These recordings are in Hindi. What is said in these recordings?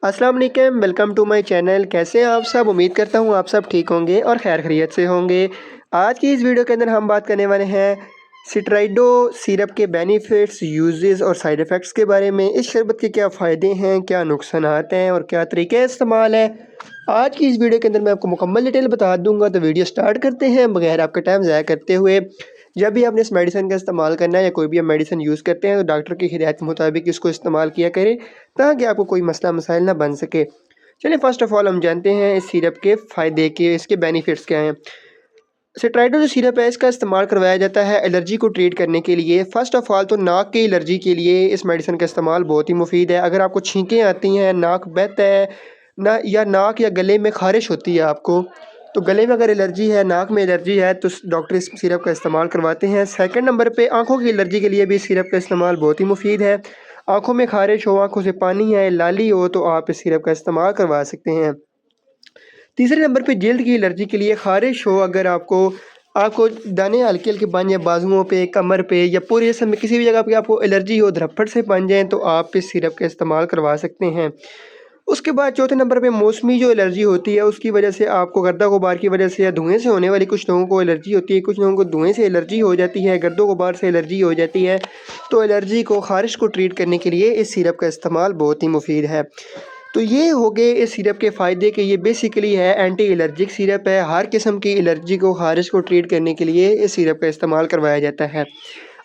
अस्सलाम वालेकुम, वेलकम टू माय चैनल। कैसे हैं आप सब? उम्मीद करता हूँ आप सब ठीक होंगे और खैर खैरियत से होंगे। आज की इस वीडियो के अंदर हम बात करने वाले हैं स्टेरॉइड सिरप के बेनिफिट्स, यूजेस और साइड इफ़ेक्ट्स के बारे में। इस शरबत के क्या फ़ायदे हैं, क्या नुकसानात हैं और क्या तरीके इस्तेमाल है। आज की इस वीडियो के अंदर मैं आपको मुकम्मल डिटेल बता दूंगा। तो वीडियो स्टार्ट करते हैं बगैर आपका टाइम ज़ाया करते हुए। जब भी आपने इस मेडिसिन का इस्तेमाल करना है या कोई भी आप मेडिसिन यूज़ करते हैं तो डॉक्टर की हिदायत के मुताबिक इसको इस्तेमाल किया करें ताकि आपको कोई मसला मसाइल ना बन सके। चलिए फ़र्स्ट ऑफ़ ऑल हम जानते हैं इस सिरप के फ़ायदे के, इसके बेनिफिट्स क्या हैं। स्टेरॉइड जो सिरप है इसका इस्तेमाल करवाया जाता है एलर्जी को ट्रीट करने के लिए। फ़र्स्ट ऑफ़ ऑल तो नाक की एलर्जी के लिए इस मेडिसिन का इस्तेमाल बहुत ही मुफीद है। अगर आपको छींकें आती हैं, नाक बहता है ना, या नाक या गले में ख़ारिश होती है आपको, तो गले में अगर एलर्जी है, नाक में एलर्जी है, तो डॉक्टर इस सिरप का इस्तेमाल करवाते हैं। सेकंड नंबर पे आँखों की एलर्जी के लिए भी इस सिरप का इस्तेमाल बहुत ही मुफीद है। आँखों में ख़ारिश हो, आँखों से पानी आए, लाली हो, तो आप इस सिरप का इस्तेमाल करवा सकते हैं। तीसरे नंबर पे जल्द की एलर्जी के लिए ख़ारिश हो, अगर आपको आपको दाने हल्के हल्के बन जाए बाजुओं पे, कमर पे या पूरे जिस्म में किसी भी जगह पे आपको एलर्जी हो, धरफट से बन जाए, तो आप इस सिरप का इस्तेमाल करवा सकते हैं। उसके बाद चौथे नंबर पे मौसमी जो एलर्जी होती है उसकी वजह से, आपको गर्दा गुबार की वजह से या धुएँ से होने वाली, कुछ लोगों को एलर्जी होती है, कुछ लोगों को धुएँ से एलर्जी हो जाती है, गर्दो गुबार से एलर्जी हो जाती है, तो एलर्जी को, ख़ारिश को ट्रीट करने के लिए इस सिरप का इस्तेमाल बहुत ही मुफीद है। तो ये हो गए इस सिरप के फ़ायदे कि ये बेसिकली है एंटी एलर्जिक सिरप है। हर किस्म की एलर्जी को, ख़ारिश को ट्रीट करने के लिए इस सिरप का इस्तेमाल करवाया जाता है।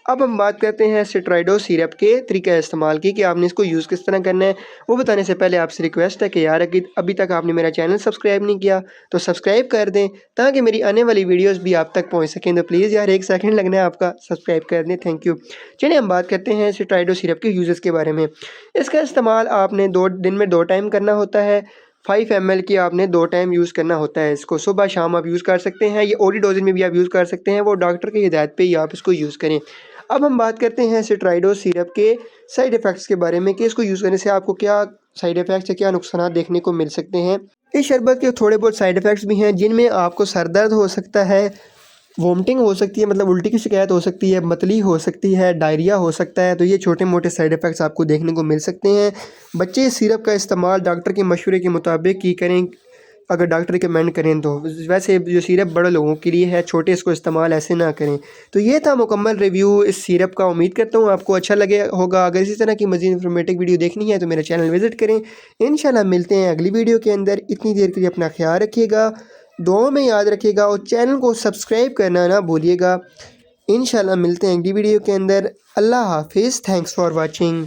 अब हम बात करते हैं स्टेरॉइड सिरप के तरीक़ा इस्तेमाल की, कि आपने इसको यूज़ किस तरह करना है। वो बताने से पहले आपसे रिक्वेस्ट है कि यार अभी तक आपने मेरा चैनल सब्सक्राइब नहीं किया तो सब्सक्राइब कर दें ताकि मेरी आने वाली वीडियोस भी आप तक पहुंच सकें। तो प्लीज़ यार 1 सेकंड लगना है आपका, सब्सक्राइब कर दें, थैंक यू। चलिए हम बात करते हैं स्टेरॉइड सिरप के यूज़ेस के बारे में। इसका इस्तेमाल आपने 2 दिन में 2 टाइम करना होता है। 5 ml की आपने 2 टाइम यूज़ करना होता है इसको, सुबह शाम आप यूज़ कर सकते हैं। ये ओडी डोजेज में भी आप यूज़ कर सकते हैं, वो डॉक्टर की हिदायत पे ही आप इसको यूज़ करें। अब हम बात करते हैं स्टेरॉइड सिरप के साइड इफ़ेक्ट्स के बारे में, कि इसको यूज़ करने से आपको क्या साइड इफ़ेक्ट्स या क्या नुकसान देखने को मिल सकते हैं। इस शरबत के थोड़े बहुत साइड इफ़ेक्ट्स भी हैं, जिनमें आपको सर दर्द हो सकता है, वोमिटिंग हो सकती है, मतलब उल्टी की शिकायत हो सकती है, मतली हो सकती है, डायरिया हो सकता है। तो ये छोटे मोटे साइड इफ़ेक्ट्स आपको देखने को मिल सकते हैं। बच्चे इस सिरप का इस्तेमाल डॉक्टर के मशवरे के मुताबिक ही करें, अगर डॉक्टर रिकमेंड करें तो। वैसे जो सिरप बड़े लोगों के लिए है, छोटे इसको इस्तेमाल ऐसे ना करें। तो ये था मुकम्मल रिव्यू इस सिरप का। उम्मीद करता हूँ आपको अच्छा लगे होगा। अगर इसी तरह की मज़ीद इन्फॉर्मेटिव वीडियो देखनी है तो मेरा चैनल विज़िट करें। इंशाल्लाह मिलते हैं अगली वीडियो के अंदर। इतनी देर के लिए अपना ख्याल रखिएगा, दुआओं में याद रखिएगा और चैनल को सब्सक्राइब करना ना भूलिएगा। इंशाल्लाह मिलते हैं अगली वीडियो के अंदर। अल्लाह हाफिज़, थैंक्स फॉर वॉचिंग।